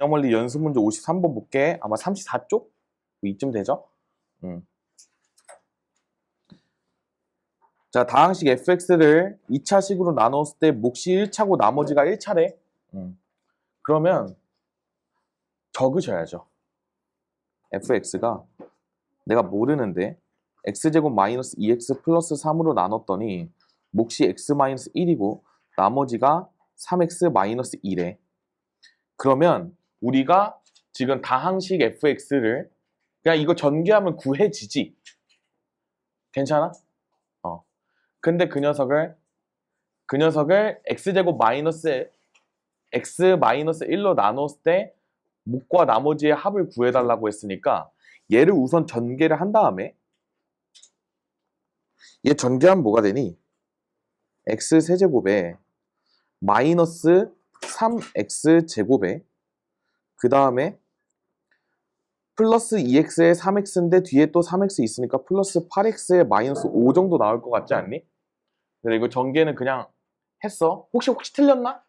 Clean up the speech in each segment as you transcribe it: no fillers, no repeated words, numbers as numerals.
원리 연습문제 53번 볼게. 아마 34쪽? 이쯤 되죠? 자, 다항식 fx를 2차식으로 나눴을 때 몫이 1차고 나머지가 1차래. 그러면 적으셔야죠. fx가 내가 모르는데 x제곱 마이너스 2x 플러스 3으로 나눴더니 몫이 x 마이너스 1이고 나머지가 3x 마이너스 2래. 그러면 우리가 지금 다항식 fx를 그냥 이거 전개하면 구해지지. 괜찮아? 근데 그 녀석을 x제곱 마이너스 x 마이너스 1로 나눴을 때 몫과 나머지의 합을 구해달라고 했으니까 얘를 우선 전개를 한 다음에 얘 전개하면 뭐가 되니? x 세제곱에 마이너스 3x 제곱에 그 다음에 플러스 2x에 3x인데 뒤에 또 3x 있으니까 플러스 8x에 마이너스 5 정도 나올 것 같지 않니? 그래 이거 전개는 그냥 했어. 혹시 틀렸나?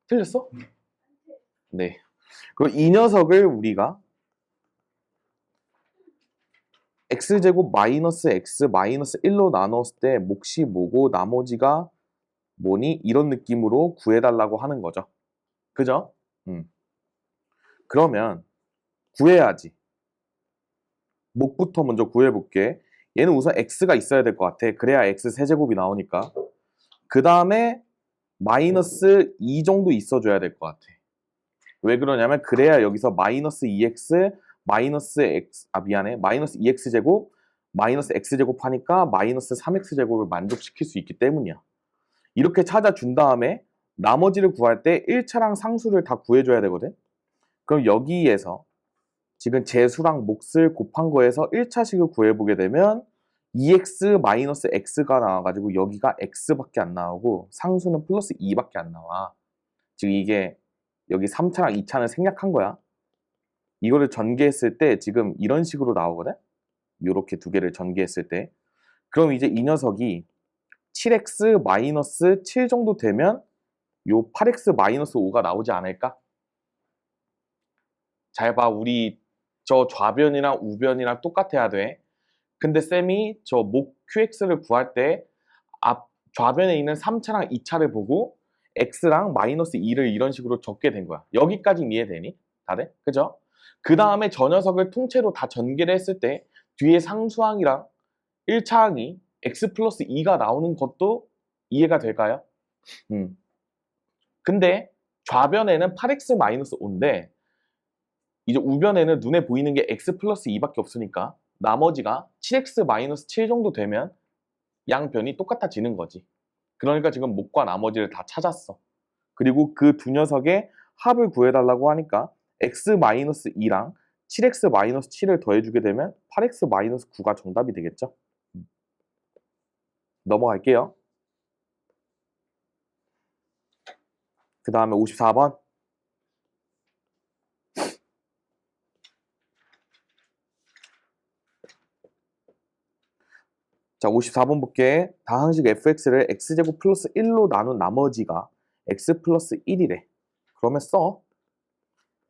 틀렸어? 네. 그럼 이 녀석을 우리가 x제곱 마이너스 x 마이너스 1로 나눴을 때 몫이 뭐고 나머지가 뭐니? 이런 느낌으로 구해달라고 하는 거죠. 그죠? 그러면 구해야지. 몫부터 먼저 구해볼게. 얘는 우선 x가 있어야 될 것 같아. 그래야 x 세제곱이 나오니까. 그 다음에 마이너스 2 정도 있어줘야 될 것 같아. 왜 그러냐면 그래야 여기서 마이너스 2x 마이너스 x 마이너스 2x 제곱 마이너스 x 제곱 하니까 마이너스 3x 제곱을 만족시킬 수 있기 때문이야. 이렇게 찾아준 다음에 나머지를 구할 때 1차랑 상수를 다 구해줘야 되거든. 그럼 여기에서 지금 제수랑 몫을 곱한 거에서 1차식을 구해보게 되면 2x 마이너스 x가 나와가지고 여기가 x밖에 안 나오고 상수는 플러스 2밖에 안 나와. 지금 이게 여기 3차랑 2차는 생략한 거야. 이거를 전개했을 때 지금 이런 식으로 나오거든. 요렇게 두 개를 전개했을 때. 그럼 이제 이 녀석이 7x 마이너스 7 정도 되면 요 8x 마이너스 5가 나오지 않을까? 잘 봐. 우리 저 좌변이랑 우변이랑 똑같아야 돼. 근데 쌤이 저 목 QX를 구할 때 앞 좌변에 있는 3차랑 2차를 보고 X랑 마이너스 2를 이런 식으로 적게 된 거야. 여기까지 이해되니? 다들? 그죠? 그 다음에 저 녀석을 통째로 다 전개를 했을 때 뒤에 상수항이랑 1차항이 X 플러스 2가 나오는 것도 이해가 될까요? 근데 좌변에는 8X 마이너스 5인데 이제 우변에는 눈에 보이는 게 x 플러스 2밖에 없으니까 나머지가 7x 마이너스 7 정도 되면 양변이 똑같아지는 거지. 그러니까 지금 몫과 나머지를 다 찾았어. 그리고 그 두 녀석의 합을 구해달라고 하니까 x 마이너스 2랑 7x 마이너스 7을 더해주게 되면 8x 마이너스 9가 정답이 되겠죠. 넘어갈게요. 그 다음에 54번. 자, 54번 볼게. 다항식 fx를 x제곱 플러스 1로 나눈 나머지가 x 플러스 1이래. 그러면 써.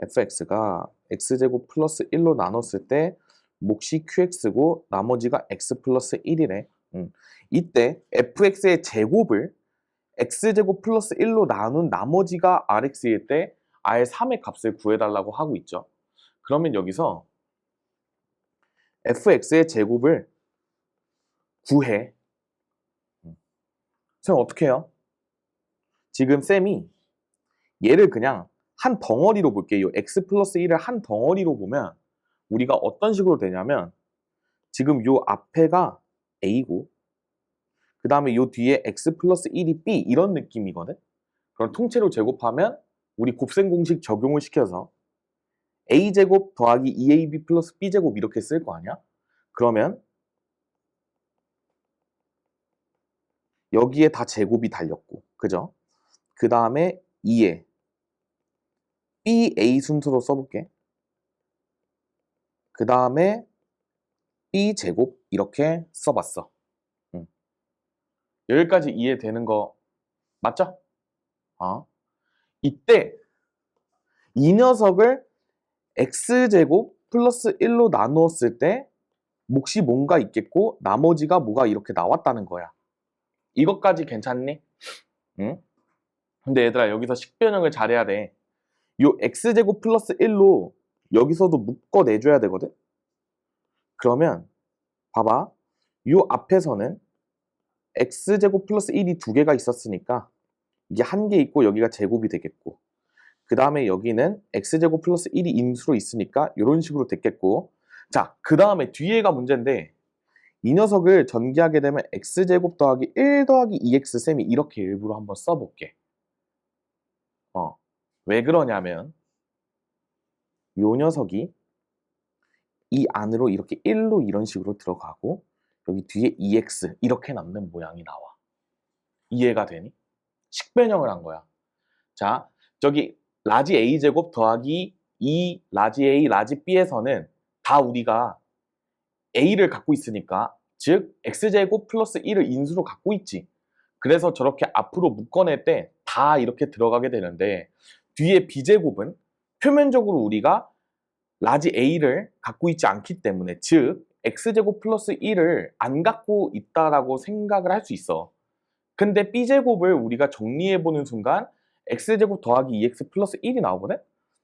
fx가 x제곱 플러스 1로 나눴을 때 몫이 qx고 나머지가 x 플러스 1이래. 이때 fx의 제곱을 x제곱 플러스 1로 나눈 나머지가 rx일 때 r3의 값을 구해달라고 하고 있죠. 그러면 여기서 fx의 제곱을 구해. 쌤 어떻게 해요? 지금 쌤이 얘를 그냥 한 덩어리로 볼게요. x 플러스 1을 한 덩어리로 보면 우리가 어떤 식으로 되냐면 지금 요 앞에가 a고 그 다음에 요 뒤에 x 플러스 1이 b 이런 느낌이거든. 그럼 통째로 제곱하면 우리 곱셈 공식 적용을 시켜서 a제곱 더하기 2ab 플러스 b제곱 이렇게 쓸 거 아니야? 그러면 여기에 다 제곱이 달렸고 그죠? 그 다음에 2에 ba 순서로 써볼게. 그 다음에 b제곱 이렇게 써봤어. 여기까지 이해되는 거 맞죠? 이때 이 녀석을 x제곱 플러스 1로 나누었을 때 몫이 뭔가 있겠고 나머지가 뭐가 이렇게 나왔다는 거야. 이것까지 괜찮니? 응? 근데 얘들아 여기서 식변형을 잘해야 돼. 요 x제곱 플러스 1로 여기서도 묶어내줘야 되거든? 그러면 봐봐. 요 앞에서는 x제곱 플러스 1이 두 개가 있었으니까 이게 한 개 있고 여기가 제곱이 되겠고 그 다음에 여기는 x제곱 플러스 1이 인수로 있으니까 이런 식으로 됐겠고 자, 그 다음에 뒤에가 문제인데 이 녀석을 전개하게 되면 x제곱 더하기 1 더하기 2x 쌤이 이렇게 일부러 한번 써볼게. 왜 그러냐면 요 녀석이 이 안으로 이렇게 1로 이런 식으로 들어가고 여기 뒤에 2x 이렇게 남는 모양이 나와. 이해가 되니? 식변형을 한 거야. 자, 저기 라지 a제곱 더하기 2 라지 a 라지 b에서는 다 우리가 a를 갖고 있으니까 즉 x제곱 플러스 1을 인수로 갖고 있지. 그래서 저렇게 앞으로 묶어낼 때 다 이렇게 들어가게 되는데 뒤에 b제곱은 표면적으로 우리가 라지 a를 갖고 있지 않기 때문에 즉 x제곱 플러스 1을 안 갖고 있다라고 생각을 할 수 있어. 근데 b제곱을 우리가 정리해보는 순간 x제곱 더하기 2x 플러스 1이 나오거든?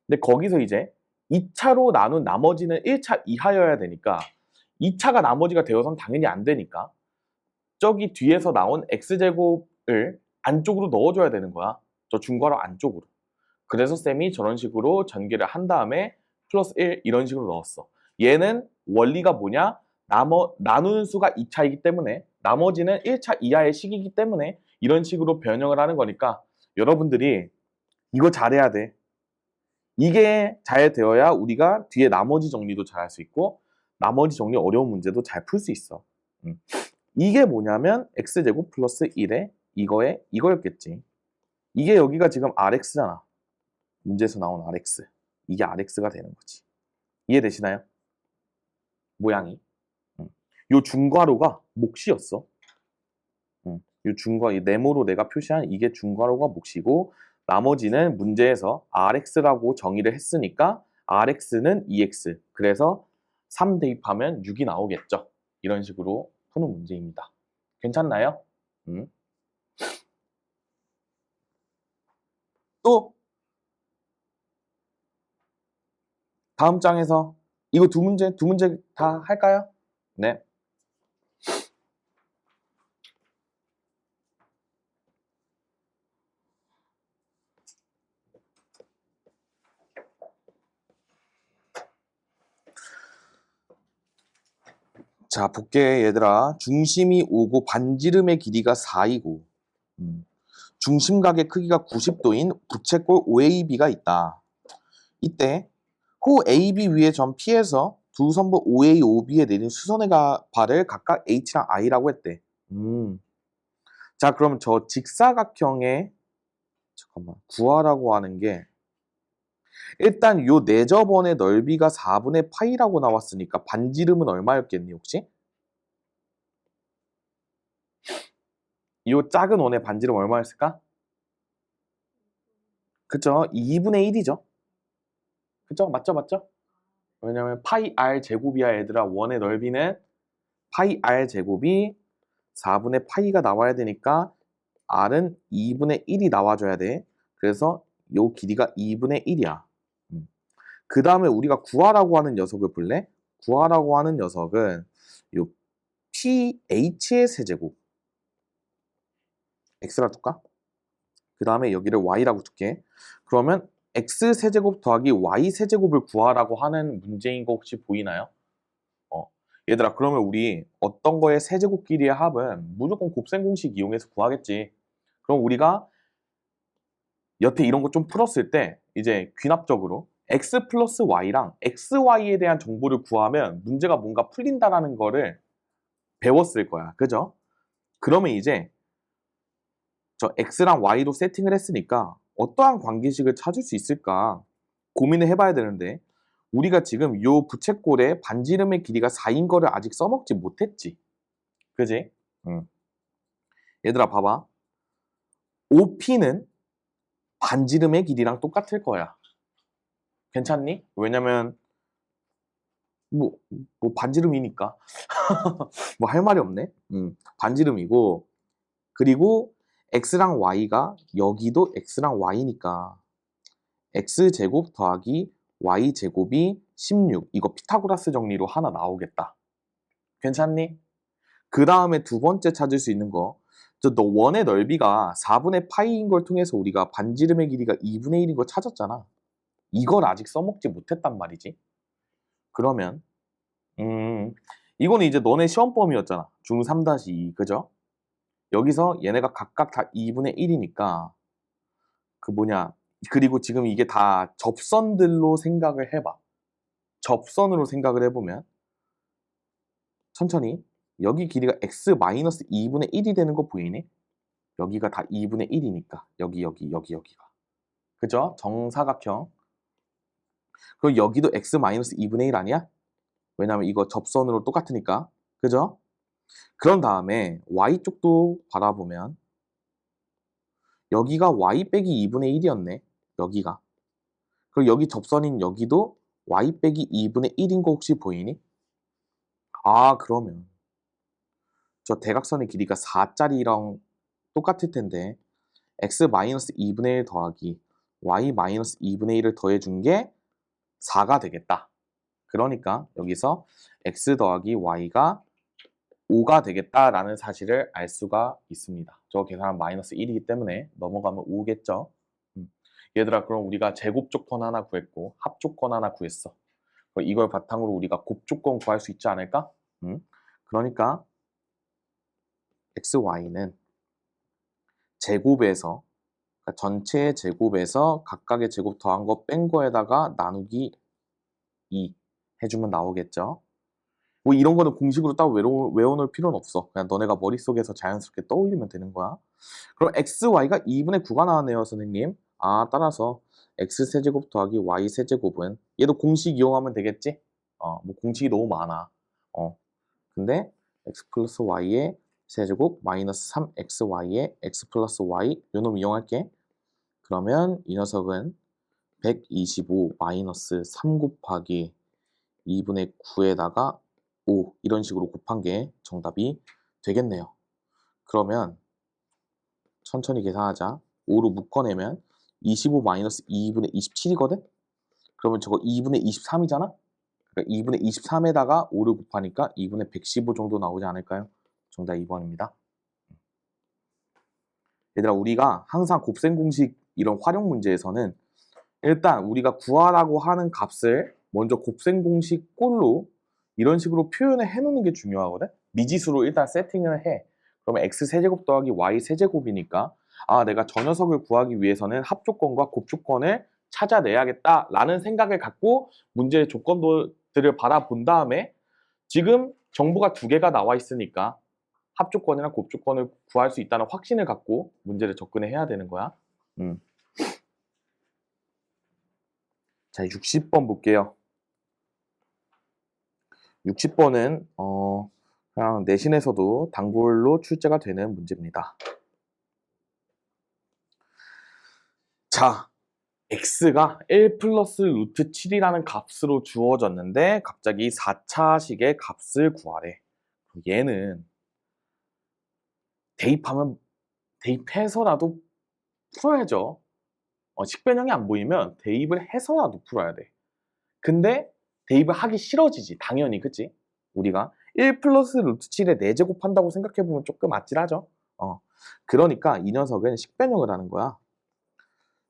근데 거기서 이제 2차로 나눈 나머지는 1차 이하여야 되니까 2차가 나머지가 되어서는 당연히 안 되니까 저기 뒤에서 나온 x제곱을 안쪽으로 넣어줘야 되는 거야. 저 중괄호 안쪽으로. 그래서 쌤이 저런 식으로 전개를 한 다음에 플러스 1 이런 식으로 넣었어. 얘는 원리가 뭐냐? 나누는 수가 2차이기 때문에 나머지는 1차 이하의 식이기 때문에 이런 식으로 변형을 하는 거니까 여러분들이 이거 잘해야 돼. 이게 잘 되어야 우리가 뒤에 나머지 정리도 잘 할 수 있고 나머지 정리 어려운 문제도 잘 풀 수 있어. 이게 뭐냐면 x제곱 플러스 1에 이거였겠지. 이게 여기가 지금 rx잖아. 문제에서 나온 rx. 이게 rx가 되는 거지. 이해되시나요? 모양이. 요 중괄호가 몫이었어. 요 이 네모로 내가 표시한 이게 중괄호가 몫이고 나머지는 문제에서 rx라고 정의를 했으니까 rx는 2x. 그래서 3 대입하면 6이 나오겠죠. 이런 식으로 푸는 문제입니다. 괜찮나요? 또 다음 장에서 이거 두 문제 다 할까요? 네. 자, 볼게 얘들아. 중심이 5고 반지름의 길이가 4이고 중심각의 크기가 90도인 부채꼴 OAB가 있다. 이때 호 AB 위의 점 P에서 두 선부 OA, OB에 내린 수선의 발을 각각 H랑 I라고 했대. 자, 그럼 저 직사각형의 구하라고 하는 게 일단 요 내접원의 넓이가 4분의 파이라고 나왔으니까 반지름은 얼마였겠니 혹시? 요 작은 원의 반지름 얼마였을까? 그쵸? 2분의 1이죠. 그쵸? 맞죠? 왜냐면 파이 r 제곱이야 얘들아. 원의 넓이는 파이 r 제곱이 4분의 파이가 나와야 되니까 r은 2분의 1이 나와줘야 돼. 그래서 요 길이가 2분의 1이야. 그 다음에 우리가 구하라고 하는 녀석을 볼래? 구하라고 하는 녀석은 요 PH의 세제곱 X라 둘까? 그 다음에 여기를 Y라고 둘게. 그러면 X 세제곱 더하기 Y 세제곱을 구하라고 하는 문제인 거 혹시 보이나요? 얘들아 그러면 우리 어떤 거의 세제곱끼리의 합은 무조건 곱셈 공식 이용해서 구하겠지. 그럼 우리가 여태 이런 거 좀 풀었을 때 이제 귀납적으로 x 플러스 y랑 xy에 대한 정보를 구하면 문제가 뭔가 풀린다라는 거를 배웠을 거야. 그죠? 그러면 이제 저 x랑 y로 세팅을 했으니까 어떠한 관계식을 찾을 수 있을까 고민을 해봐야 되는데 우리가 지금 요 부채꼴의 반지름의 길이가 4인 거를 아직 써먹지 못했지. 그지? 얘들아 봐봐. OP는 반지름의 길이랑 똑같을 거야. 괜찮니? 왜냐면 뭐 반지름이니까 뭐 할 말이 없네. 반지름이고 그리고 x랑 y가 여기도 x랑 y니까 x제곱 더하기 y제곱이 16. 이거 피타고라스 정리로 하나 나오겠다. 괜찮니? 그 다음에 두 번째 찾을 수 있는 거. 너 원의 넓이가 4분의 파이인 걸 통해서 우리가 반지름의 길이가 2분의 1인 걸 찾았잖아. 이걸 아직 써먹지 못했단 말이지. 그러면 이거는 이제 너네 시험 범위였잖아. 중3-2, 그죠? 여기서 얘네가 각각 다 2분의 1이니까 그 뭐냐. 그리고 지금 이게 다 접선들로 생각을 해봐. 접선으로 생각을 해보면 천천히 여기 길이가 x-2분의 1이 되는 거 보이니? 여기가 다 2분의 1이니까 여기가 그죠? 정사각형. 그리고 여기도 x-2분의 1 아니야? 왜냐면 이거 접선으로 똑같으니까 그죠? 그런 다음에 y쪽도 바라보면 여기가 y 빼기 2분의 1이었네. 여기가. 그리고 여기 접선인 여기도 y 빼기 2분의 1인 거 혹시 보이니? 아, 그러면 저 대각선의 길이가 4짜리랑 똑같을 텐데 x-2분의 1 더하기 y-2분의 1을 더해준 게 4가 되겠다. 그러니까 여기서 x 더하기 y가 5가 되겠다라는 사실을 알 수가 있습니다. 저 계산은 마이너스 1이기 때문에 넘어가면 5겠죠. 얘들아, 그럼 우리가 제곱 조건 하나 구했고 합 조건 하나 구했어. 이걸 바탕으로 우리가 곱 조건 구할 수 있지 않을까? 그러니까 x, y는 제곱에서 그러니까 전체의 제곱에서 각각의 제곱 더한 거 뺀 거에다가 나누기 2 해주면 나오겠죠. 뭐 이런 거는 공식으로 따로 외워놓을 필요는 없어. 그냥 너네가 머릿속에서 자연스럽게 떠올리면 되는 거야. 그럼 x, y가 2분의 9가 나왔네요, 선생님. 아, 따라서 x세제곱 더하기 y세제곱은 얘도 공식 이용하면 되겠지? 뭐 공식이 너무 많아. 근데 x 플러스 y의 세제곱 마이너스 3xy의 x 플러스 y 요 놈 이용할게. 그러면 이 녀석은 125 마이너스 3 곱하기 2분의 9에다가 5 이런 식으로 곱한 게 정답이 되겠네요. 그러면 천천히 계산하자. 5로 묶어내면 25 마이너스 2분의 27이거든? 그러면 저거 2분의 23이잖아? 그러니까 2분의 23에다가 5를 곱하니까 2분의 115 정도 나오지 않을까요? 정답 2번입니다. 얘들아, 우리가 항상 곱셈 공식 이런 활용 문제에서는 일단 우리가 구하라고 하는 값을 먼저 곱셈 공식 꼴로 이런 식으로 표현을 해놓는 게 중요하거든? 미지수로 일단 세팅을 해. 그러면 x세제곱 더하기 y세제곱이니까 아, 내가 저 녀석을 구하기 위해서는 합조건과 곱조건을 찾아내야겠다라는 생각을 갖고 문제의 조건들을 바라본 다음에 지금 정보가 두 개가 나와 있으니까 합조건이나 곱조건을 구할 수 있다는 확신을 갖고 문제를 접근해야 되는 거야. 자, 60번 볼게요. 60번은 그냥 내신에서도 단골로 출제가 되는 문제입니다. 자, x가 1 플러스 루트 7이라는 값으로 주어졌는데 갑자기 4차식의 값을 구하래. 얘는 대입해서라도 풀어야죠. 식변형이 안 보이면 대입을 해서라도 풀어야 돼. 근데 대입을 하기 싫어지지, 당연히. 그치? 우리가 1 플러스 루트 7에 4제곱 한다고 생각해보면 조금 아찔하죠. 그러니까 이 녀석은 식변형을 하는 거야.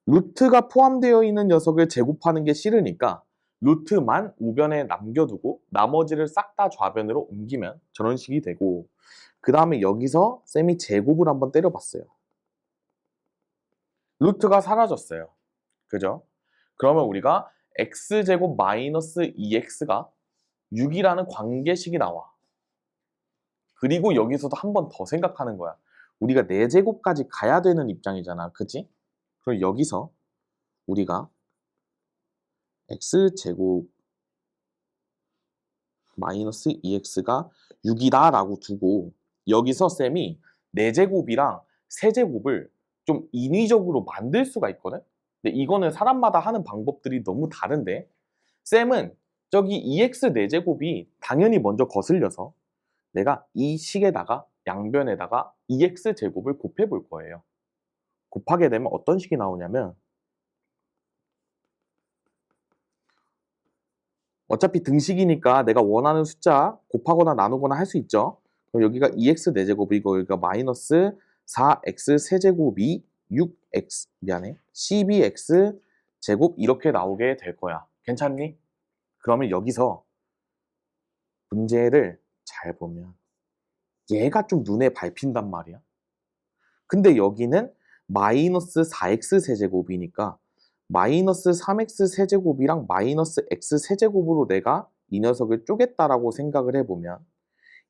루트가 포함되어 있는 녀석을 제곱하는 게 싫으니까 루트만 우변에 남겨두고 나머지를 싹 다 좌변으로 옮기면 저런 식이 되고, 그 다음에 여기서 쌤이 제곱을 한번 때려봤어요. 루트가 사라졌어요. 그죠? 그러면 우리가 x제곱 마이너스 2x가 6이라는 관계식이 나와. 그리고 여기서도 한 번 더 생각하는 거야. 우리가 4제곱까지 가야 되는 입장이잖아. 그치? 그럼 여기서 우리가 x제곱 마이너스 2x가 6이다 라고 두고 여기서 쌤이 4제곱이랑 세제곱을 좀 인위적으로 만들 수가 있거든? 근데 이거는 사람마다 하는 방법들이 너무 다른데 쌤은 저기 2x 4제곱이 당연히 먼저 거슬려서 내가 이 식에다가 양변에다가 2x 제곱을 곱해 볼 거예요. 곱하게 되면 어떤 식이 나오냐면 어차피 등식이니까 내가 원하는 숫자 곱하거나 나누거나 할 수 있죠. 그럼 여기가 2x 4제곱이고 여기가 마이너스 4x 세제곱이 6x 미안해 12x 제곱 이렇게 나오게 될 거야. 괜찮니? 그러면 여기서 문제를 잘 보면 얘가 좀 눈에 밟힌단 말이야. 근데 여기는 마이너스 4x 세제곱이니까 마이너스 3x 세제곱이랑 마이너스 x 세제곱으로 내가 이 녀석을 쪼갰다라고 생각을 해보면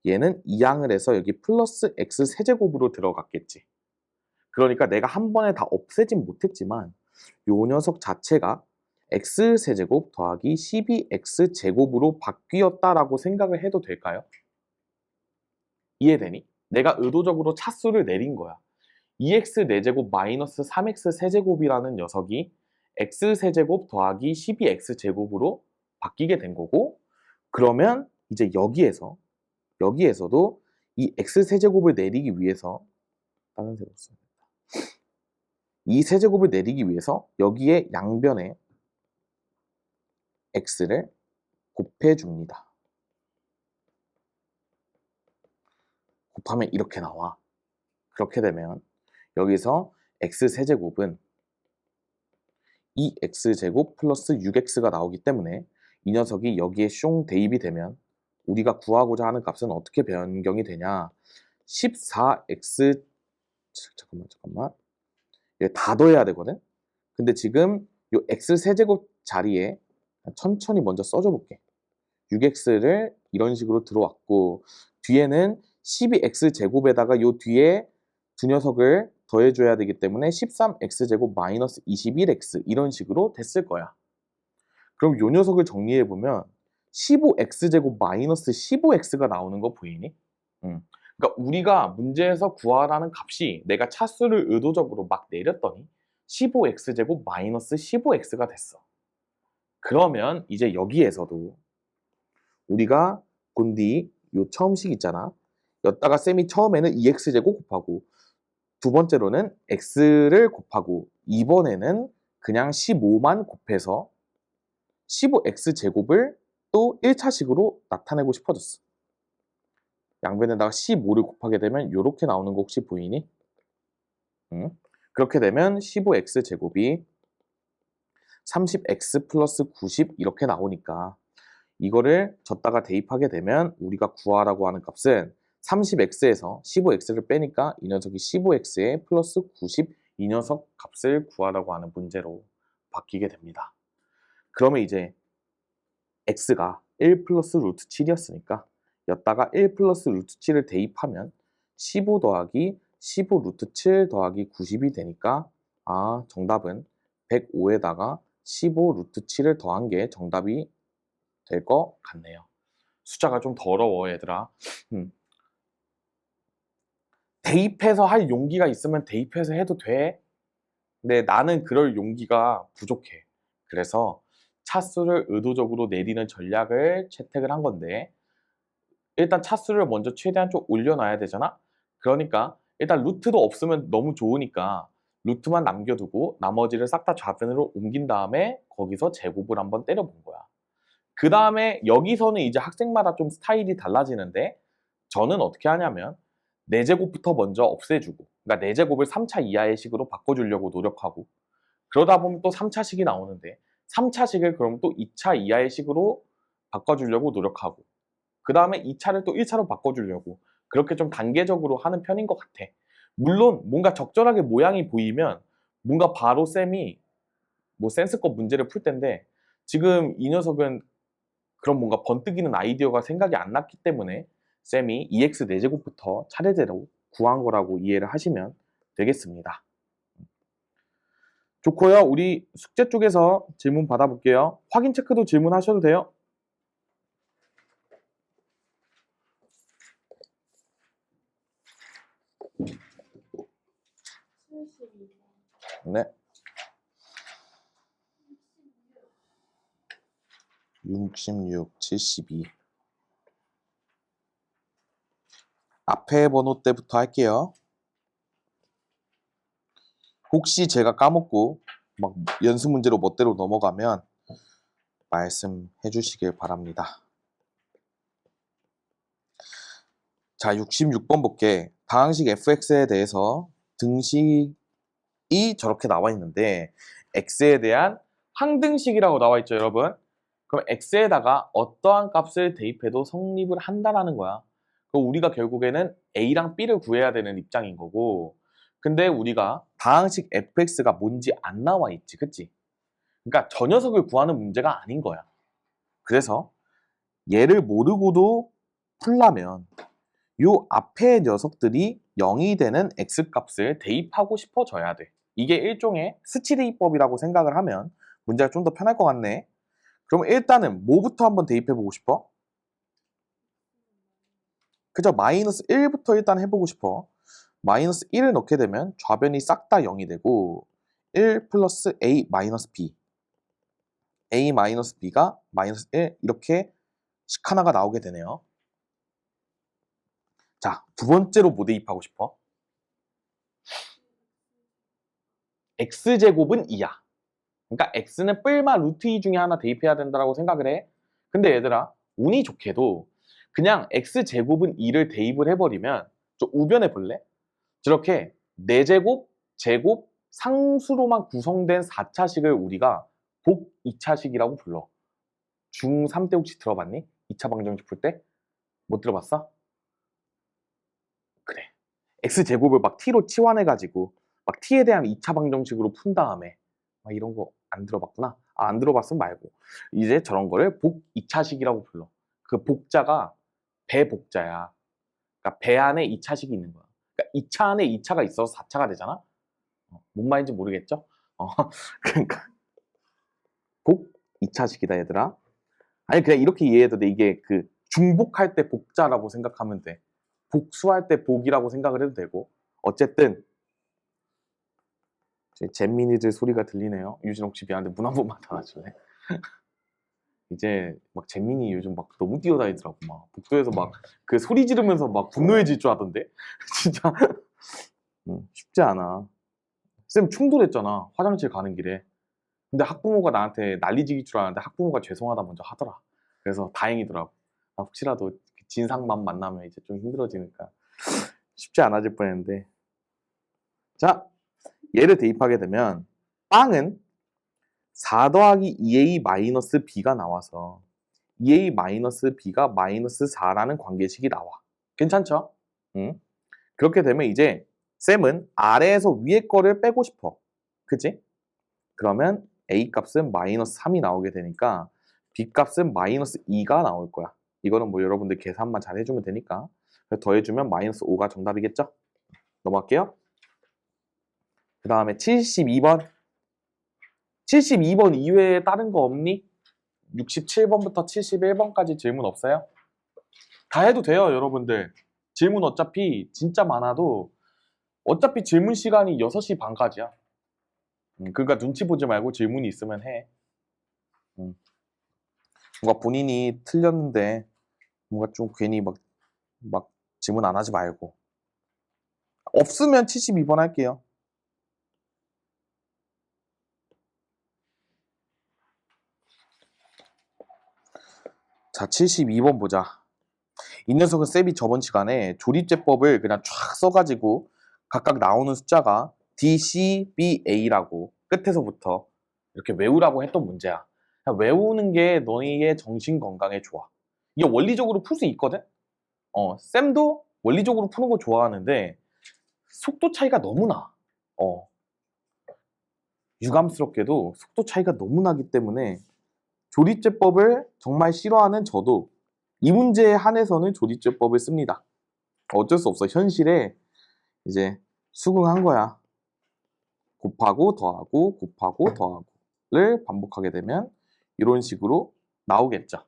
얘는 이항을 해서 여기 플러스 x 세제곱으로 들어갔겠지. 그러니까 내가 한 번에 다 없애진 못했지만 요 녀석 자체가 x 세제곱 더하기 12x 제곱으로 바뀌었다라고 생각을 해도 될까요? 이해되니? 내가 의도적으로 차수를 내린 거야. 2x 4제곱 마이너스 3x 세제곱이라는 녀석이 x 세제곱 더하기 12x 제곱으로 바뀌게 된 거고 그러면 이제 여기에서도 이 x 세제곱을 내리기 위해서 다른 색으로 씁니다. 이 세제곱을 내리기 위해서 여기에 양변에 x를 곱해줍니다. 곱하면 이렇게 나와. 그렇게 되면 여기서 x세제곱은 2x제곱 플러스 6x가 나오기 때문에 이 녀석이 여기에 숑 대입이 되면 우리가 구하고자 하는 값은 어떻게 변경이 되냐 14x 잠깐만 얘 다 더해야 되거든. 근데 지금 요 x세제곱 자리에 천천히 먼저 써줘 볼게. 6x를 이런 식으로 들어왔고 뒤에는 12x제곱에다가 요 뒤에 두 녀석을 더해줘야 되기 때문에 13x제곱 마이너스 21x 이런 식으로 됐을 거야. 그럼 요 녀석을 정리해보면 15x제곱 마이너스 15x가 나오는 거 보이니? 그러니까 우리가 문제에서 구하라는 값이 내가 차수를 의도적으로 막 내렸더니 15x제곱 마이너스 15x가 됐어. 그러면 이제 여기에서도 우리가 본디 요 처음식 있잖아. 여기다가 쌤이 처음에는 2x제곱 곱하고 두 번째로는 x를 곱하고 이번에는 그냥 15만 곱해서 15x제곱을 또 1차식으로 나타내고 싶어졌어. 양변에다가 15를 곱하게 되면 이렇게 나오는 거 혹시 보이니? 그렇게 되면 15x제곱이 30x 플러스 90 이렇게 나오니까 이거를 줬다가 대입하게 되면 우리가 구하라고 하는 값은 30x에서 15x를 빼니까 이 녀석이 15x에 플러스 90 이 녀석 값을 구하라고 하는 문제로 바뀌게 됩니다. 그러면 이제 x가 1 플러스 루트 7이었으니까 여기다가 1 플러스 루트 7을 대입하면 15 더하기 15 루트 7 더하기 90이 되니까 아 정답은 105에다가 15 루트 7을 더한 게 정답이 될 것 같네요. 숫자가 좀 더러워 얘들아. 대입해서 할 용기가 있으면 대입해서 해도 돼. 근데 나는 그럴 용기가 부족해. 그래서 차수를 의도적으로 내리는 전략을 채택을 한 건데 일단 차수를 먼저 최대한 좀 올려놔야 되잖아. 그러니까 일단 루트도 없으면 너무 좋으니까 루트만 남겨두고 나머지를 싹 다 좌변으로 옮긴 다음에 거기서 제곱을 한번 때려본 거야. 그 다음에 여기서는 이제 학생마다 좀 스타일이 달라지는데 저는 어떻게 하냐면 4제곱부터 먼저 없애주고 그러니까 4제곱을 3차 이하의 식으로 바꿔주려고 노력하고 그러다 보면 또 3차식이 나오는데 3차식을 그럼 또 2차 이하의 식으로 바꿔주려고 노력하고 그 다음에 2차를 또 1차로 바꿔주려고 그렇게 좀 단계적으로 하는 편인 것 같아. 물론 뭔가 적절하게 모양이 보이면 뭔가 바로 쌤이 뭐 센스껏 문제를 풀 텐데 지금 이 녀석은 그런 뭔가 번뜩이는 아이디어가 생각이 안 났기 때문에 쌤이 2x 4제곱부터 차례대로 구한 거라고 이해를 하시면 되겠습니다. 좋고요. 우리 숙제 쪽에서 질문 받아볼게요. 확인 체크도 질문하셔도 돼요. 네. 66, 72. 앞에 번호 때부터 할게요. 혹시 제가 까먹고 막 연습 문제로 멋대로 넘어가면 말씀해 주시길 바랍니다. 자, 66번 볼게. 다항식 fx에 대해서 등식이 저렇게 나와 있는데 x에 대한 항등식이라고 나와 있죠, 여러분. 그럼 x에다가 어떠한 값을 대입해도 성립을 한다라는 거야. 그럼 우리가 결국에는 a랑 b를 구해야 되는 입장인 거고, 근데 우리가 다항식 fx가 뭔지 안 나와 있지, 그치? 그러니까 저 녀석을 구하는 문제가 아닌 거야. 그래서 얘를 모르고도 풀려면 요 앞에 녀석들이 0이 되는 x값을 대입하고 싶어져야 돼. 이게 일종의 스치대입법이라고 생각을 하면 문제가 좀 더 편할 것 같네. 그럼 일단은 뭐부터 한번 대입해보고 싶어? 그죠? 마이너스 1부터 일단 해보고 싶어. 마이너스 1을 넣게 되면 좌변이 싹 다 0이 되고 1 플러스 a 마이너스 b a 마이너스 b가 마이너스 1 이렇게 식 하나가 나오게 되네요. 자, 두 번째로 뭐 대입하고 싶어? x제곱은 2야. 그러니까 x는 뿔마 루트 2 중에 하나 대입해야 된다고 생각을 해. 근데 얘들아, 운이 좋게도 그냥 x제곱은 2를 대입을 해버리면 좀 우변해 볼래? 저렇게 4제곱, 제곱, 상수로만 구성된 4차식을 우리가 복 2차식이라고 불러. 중3 때 혹시 들어봤니? 2차 방정식 풀 때? 못 들어봤어? 그래. x제곱을 막 t로 치환해가지고 막 t에 대한 2차 방정식으로 푼 다음에 막 이런 거 안 들어봤구나. 아, 안 들어봤으면 말고. 이제 저런 거를 복 2차식이라고 불러. 그 복자가 배복자야. 그러니까 배 안에 2차식이 있는 거야. 그러니까 2차 안에 2차가 있어서 4차가 되잖아. 뭔 말인지 모르겠죠? 그러니까 복 2차식이다 얘들아. 아니 그냥 이렇게 이해해도 돼. 이게 그 중복할 때 복자라고 생각하면 돼. 복수할 때 복이라고 생각을 해도 되고. 어쨌든 잼민이들 소리가 들리네요. 유진 혹시 미안한데 문 한 번만 닫아줄래? 이제 막 잼민이 요즘 막 너무 뛰어다니더라고. 막 복도에서 막 그 소리 지르면서 막 분노해질 줄 알던데. 진짜 쉽지 않아. 쌤 충돌했잖아. 화장실 가는 길에. 근데 학부모가 나한테 난리지길 줄 알았는데 학부모가 죄송하다 먼저 하더라. 그래서 다행이더라고. 아, 혹시라도 진상만 만나면 이제 좀 힘들어지니까 쉽지 않아질 뻔했는데. 자, 얘를 대입하게 되면 빵은 4 더하기 2a 마이너스 b가 나와서 2a 마이너스 b가 마이너스 4라는 관계식이 나와. 괜찮죠? 응? 그렇게 되면 이제 쌤은 아래에서 위에 거를 빼고 싶어. 그치? 그러면 a 값은 마이너스 3이 나오게 되니까 b 값은 마이너스 2가 나올 거야. 이거는 뭐 여러분들 계산만 잘 해주면 되니까. 더해주면 마이너스 5가 정답이겠죠? 넘어갈게요. 그 다음에 72번. 72번 이외에 다른 거 없니? 67번부터 71번까지 질문 없어요? 다 해도 돼요, 여러분들. 질문 어차피 진짜 많아도 어차피 질문 시간이 6시 반까지야. 그러니까 눈치 보지 말고 질문이 있으면 해. 뭔가 본인이 틀렸는데 뭔가 좀 괜히 막 질문 안 하지 말고. 없으면 72번 할게요. 자, 72번 보자. 이 녀석은 쌤이 저번 시간에 조립제법을 그냥 쫙 써가지고 각각 나오는 숫자가 D, C, B, A라고 끝에서부터 이렇게 외우라고 했던 문제야. 그냥 외우는 게 너희의 정신 건강에 좋아. 이게 원리적으로 풀 수 있거든? 쌤도 원리적으로 푸는 거 좋아하는데 속도 차이가 너무 나. 유감스럽게도 속도 차이가 너무 나기 때문에 조립제법을 정말 싫어하는 저도 이 문제에 한해서는 조립제법을 씁니다. 어쩔 수 없어. 현실에 이제 수긍한 거야. 곱하고 더하고 곱하고 더하고를 반복하게 되면 이런 식으로 나오겠죠.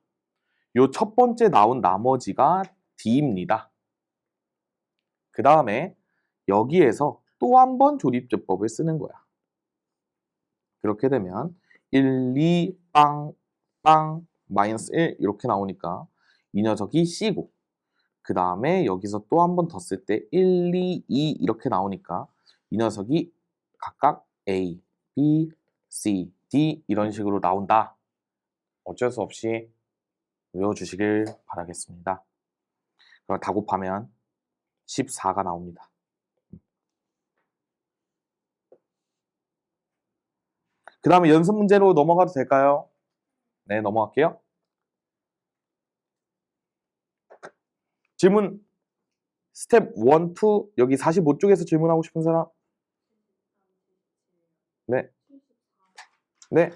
요 첫 번째 나온 나머지가 D입니다. 그 다음에 여기에서 또 한 번 조립제법을 쓰는 거야. 그렇게 되면 1, 2, 빵, 빵, 마이너스 1 이렇게 나오니까 이 녀석이 C고 그 다음에 여기서 또 한 번 더 쓸 때 1, 2, 2 이렇게 나오니까 이 녀석이 각각 A, B, C, D 이런 식으로 나온다. 어쩔 수 없이 외워주시길 바라겠습니다. 그럼 다 곱하면 14가 나옵니다. 그 다음에 연습 문제로 넘어가도 될까요? 네, 넘어갈게요. 질문 스텝 1, 2 여기 45쪽에서 질문하고 싶은 사람? 네. 네.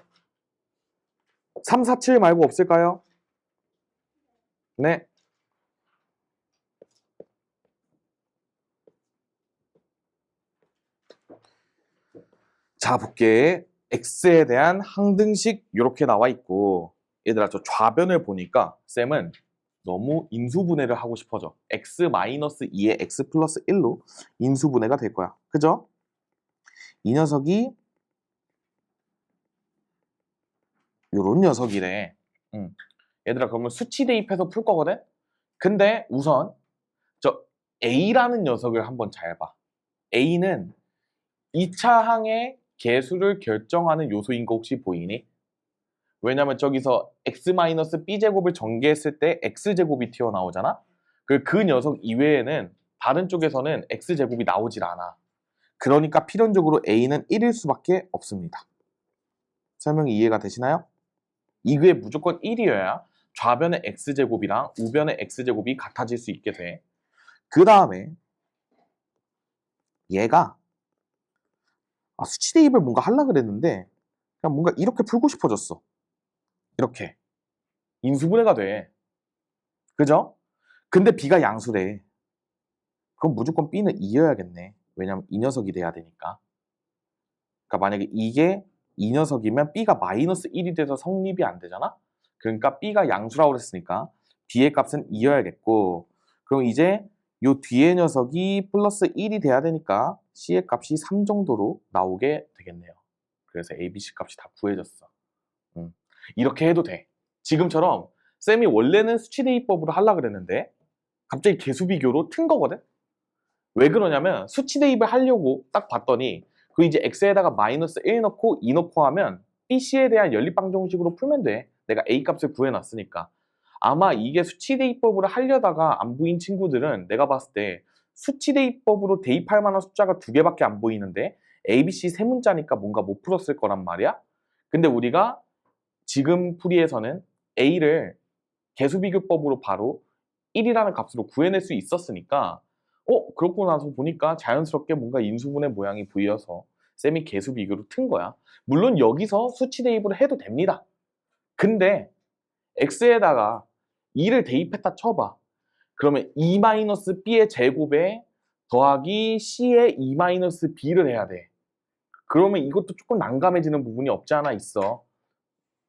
3, 4, 7 말고 없을까요? 네. 자, 볼게. x에 대한 항등식 이렇게 나와 있고 얘들아 저 좌변을 보니까 쌤은 너무 인수분해를 하고 싶어져. x-2에 x 플러스 1로 인수분해가 될 거야. 그죠? 이 녀석이 요런 녀석이래. 얘들아 그러면 수치 대입해서 풀 거거든? 근데 우선 저 A라는 녀석을 한번 잘 봐. A는 2차 항의 개수를 결정하는 요소인 거 혹시 보이니? 왜냐면 저기서 x-b제곱을 전개했을 때 x제곱이 튀어나오잖아? 그 녀석 이외에는 다른 쪽에서는 x제곱이 나오질 않아. 그러니까 필연적으로 A는 1일 수밖에 없습니다. 설명이 이해가 되시나요? 이게 무조건 1이어야 좌변의 x제곱이랑 우변의 x제곱이 같아질 수 있게 돼. 그 다음에 얘가 수치 대입을 뭔가 하려고 그랬는데 그냥 뭔가 이렇게 풀고 싶어졌어. 이렇게. 인수분해가 돼. 그죠? 근데 B가 양수래. 그럼 무조건 B는 2여야겠네. 왜냐면 이 녀석이 돼야 되니까. 그러니까 만약에 이게 이 녀석이면 B가 마이너스 1이 돼서 성립이 안 되잖아? 그러니까 B가 양수라고 그랬으니까 B의 값은 2여야겠고 그럼 이제 요 뒤에 녀석이 플러스 1이 돼야 되니까 C의 값이 3 정도로 나오게 되겠네요. 그래서 A, B, C 값이 다 구해졌어. 이렇게 해도 돼. 지금처럼 쌤이 원래는 수치대입법으로 하려고 그랬는데 갑자기 개수비교로 튼 거거든? 왜 그러냐면 수치대입을 하려고 딱 봤더니 그 이제 x에다가 마이너스 1 넣고 2 넣고 하면 BC에 대한 연립방정식으로 풀면 돼. 내가 A 값을 구해놨으니까. 아마 이게 수치대입법으로 하려다가 안 보인 친구들은 내가 봤을 때 수치대입법으로 대입할 만한 숫자가 2개밖에 안 보이는데 A, B, C 세 문자니까 뭔가 못 풀었을 거란 말이야. 근데 우리가 지금 풀이에서는 A를 개수비교법으로 바로 1이라는 값으로 구해낼 수 있었으니까 그렇고 나서 보니까 자연스럽게 뭔가 인수분해 모양이 보여서 쌤이 개수비교로 튼 거야. 물론 여기서 수치 대입을 해도 됩니다. 근데 x에다가 2를 대입했다 쳐봐. 그러면 2-b의 제곱에 더하기 c의 2-b를 해야 돼. 그러면 이것도 조금 난감해지는 부분이 없지 않아 있어.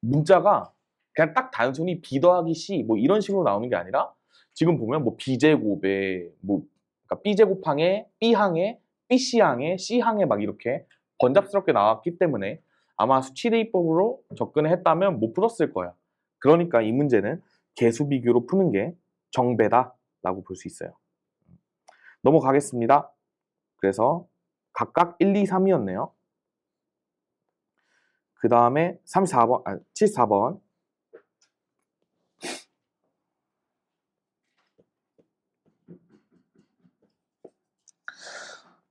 문자가 그냥 딱 단순히 b 더하기 c 뭐 이런 식으로 나오는 게 아니라 지금 보면 뭐 b제곱에 뭐 그러니까 b제곱항에 b항에 bc항에 c항에 막 이렇게 번잡스럽게 나왔기 때문에 아마 수치대입법으로 접근을 했다면 못 풀었을 거야. 그러니까 이 문제는 개수비교로 푸는 게 정배다라고 볼 수 있어요. 넘어가겠습니다. 그래서 각각 1, 2, 3이었네요. 그 다음에 34번, 74번.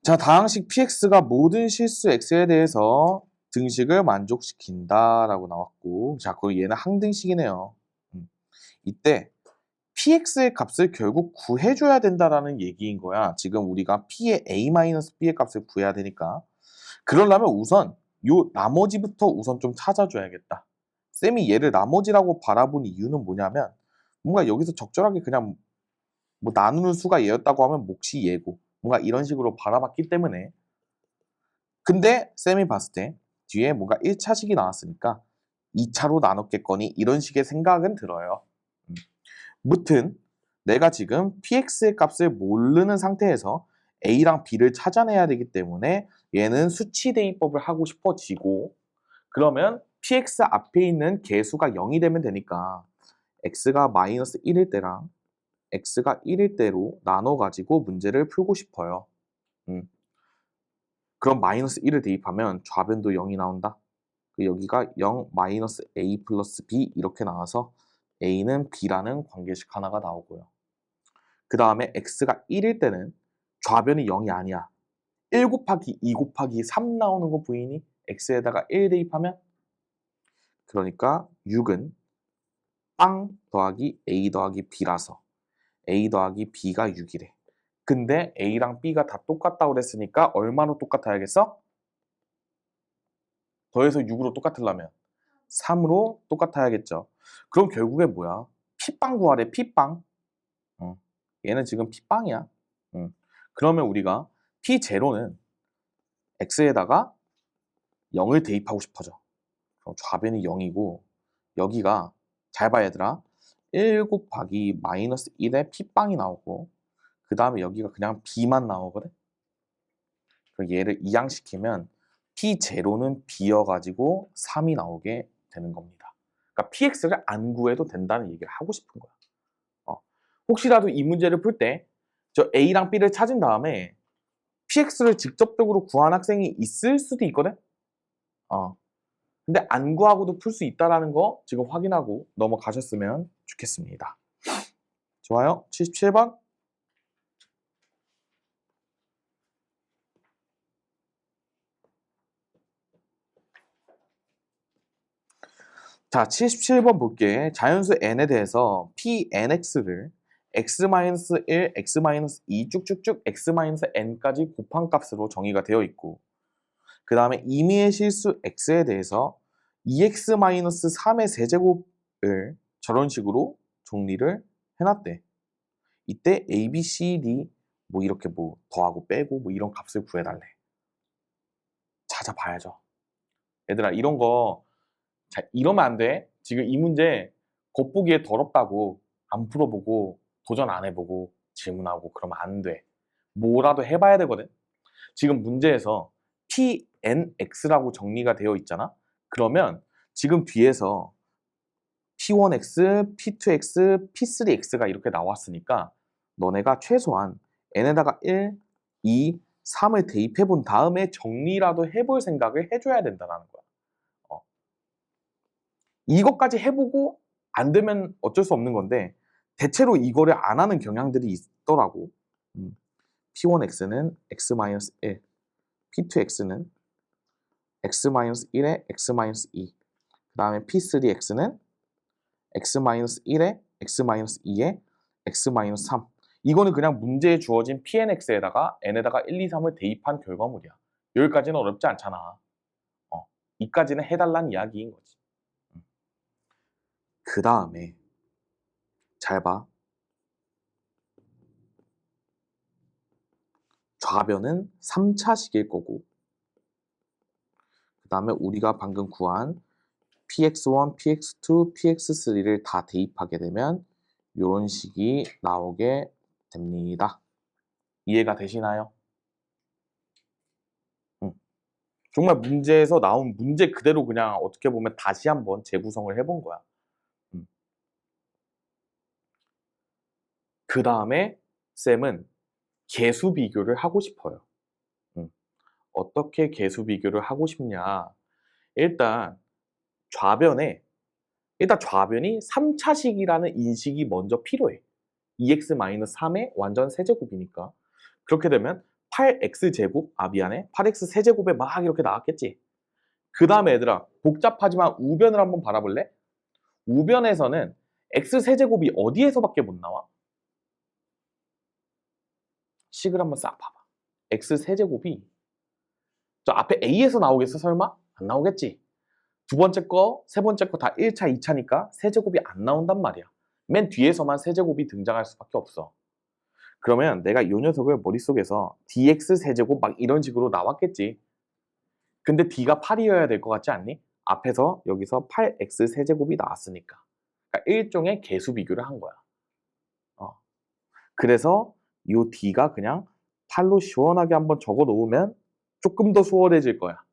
자, 다항식 px가 모든 실수 x에 대해서 등식을 만족시킨다라고 나왔고, 자, 그리고 얘는 항등식이네요. 이때 px의 값을 결국 구해줘야 된다라는 얘기인 거야. 지금 우리가 p의 a-b의 값을 구해야 되니까. 그러려면 우선 요 나머지부터 우선 좀 찾아줘야겠다. 쌤이 얘를 나머지라고 바라본 이유는 뭐냐면 뭔가 여기서 적절하게 그냥 뭐 나누는 수가 얘였다고 하면 몫이 얘고 뭔가 이런 식으로 바라봤기 때문에 근데 쌤이 봤을 때 뒤에 뭔가 1차식이 나왔으니까 2차로 나눴겠거니 이런 식의 생각은 들어요. 무튼 내가 지금 px의 값을 모르는 상태에서 a랑 b를 찾아내야 되기 때문에 얘는 수치 대입법을 하고 싶어지고 그러면 px 앞에 있는 개수가 0이 되면 되니까 x가 마이너스 1일 때랑 x가 1일 때로 나눠가지고 문제를 풀고 싶어요. 그럼 마이너스 1을 대입하면 좌변도 0이 나온다. 여기가 0 마이너스 a 플러스 b 이렇게 나와서 a는 b라는 관계식 하나가 나오고요. 그 다음에 x가 1일 때는 좌변이 0이 아니야. 1 곱하기 2 곱하기 3 나오는 거 보이니? x에다가 1 대입하면? 그러니까 6은 빵 더하기 a 더하기 b라서 a 더하기 b가 6이래. 근데 a랑 b가 다 똑같다고 그랬으니까 얼마로 똑같아야겠어? 더해서 6으로 똑같으려면 3으로 똑같아야겠죠. 그럼 결국에 뭐야? P빵 구하래, P빵. 얘는 지금 P빵이야. 그러면 우리가 P0는 X에다가 0을 대입하고 싶어져. 그럼 좌변이 0이고 여기가 잘 봐 얘들아. 1 곱하기 마이너스 1에 P빵이 나오고 그 다음에 여기가 그냥 B만 나오거든. 그럼 얘를 이항시키면 P0는 B여가지고 3이 나오게 되는 겁니다. 그러니까 PX를 안 구해도 된다는 얘기를 하고 싶은 거야. 혹시라도 이 문제를 풀 때 저 A랑 B를 찾은 다음에 PX를 직접적으로 구한 학생이 있을 수도 있거든? 근데 안 구하고도 풀 수 있다는 거 지금 확인하고 넘어가셨으면 좋겠습니다. 좋아요. 77번. 자, 77번 볼게. 자연수 n에 대해서 pnx를 x-1, x-2 쭉쭉쭉 x-n까지 곱한 값으로 정의가 되어 있고 그 다음에 임의의 실수 x에 대해서 2x-3의 세제곱을 저런 식으로 정리를 해놨대. 이때 a, b, c, d 뭐 이렇게 뭐 더하고 빼고 뭐 이런 값을 구해달래. 찾아봐야죠. 얘들아 이런 거 자, 이러면 안 돼. 지금 이 문제 겉보기에 더럽다고 안 풀어보고 도전 안 해보고 질문하고 그러면 안 돼. 뭐라도 해봐야 되거든. 지금 문제에서 pnx라고 정리가 되어 있잖아. 그러면 지금 뒤에서 p1x, p2x, p3x가 이렇게 나왔으니까 너네가 최소한 n에다가 1, 2, 3을 대입해 본 다음에 정리라도 해볼 생각을 해줘야 된다는 거야. 이것까지 해보고 안 되면 어쩔 수 없는 건데 대체로 이거를 안 하는 경향들이 있더라고. P1x는 x-1, P2x는 x-1에 x-2, 그 다음에 P3x는 x-1에 x-2에 x-3. 이거는 그냥 문제에 주어진 pnx에다가 n에다가 1, 2, 3을 대입한 결과물이야. 여기까지는 어렵지 않잖아. 이까지는 해달라는 이야기인 거지. 그 다음에 잘 봐. 좌변은 3차식일 거고 그 다음에 우리가 방금 구한 px1, px2, px3를 다 대입하게 되면 이런 식이 나오게 됩니다. 이해가 되시나요? 정말 문제에서 나온 문제 그대로 그냥 어떻게 보면 다시 한번 재구성을 해본 거야. 그 다음에 쌤은 개수 비교를 하고 싶어요. 어떻게 개수 비교를 하고 싶냐. 일단 좌변이 3차식이라는 인식이 먼저 필요해. 2x-3의 완전 세제곱이니까. 그렇게 되면 8x제곱, 8x 세제곱에 막 이렇게 나왔겠지. 그 다음에 얘들아, 복잡하지만 우변을 한번 바라볼래? 우변에서는 x 세제곱이 어디에서밖에 못 나와? 식을 한번 싹 봐봐. x 세제곱이 저 앞에 a에서 나오겠어 설마? 안 나오겠지. 두 번째 거, 세 번째 거 다 1차, 2차니까 세제곱이 안 나온단 말이야. 맨 뒤에서만 세제곱이 등장할 수밖에 없어. 그러면 내가 이 녀석을 머릿속에서 dx 세제곱 막 이런 식으로 나왔겠지. 근데 d가 8이어야 될 것 같지 않니? 앞에서 여기서 8x 세제곱이 나왔으니까. 그러니까 일종의 개수 비교를 한 거야. 그래서 이 d가 그냥 8로 시원하게 한번 적어 놓으면 조금 더 수월해질 거야.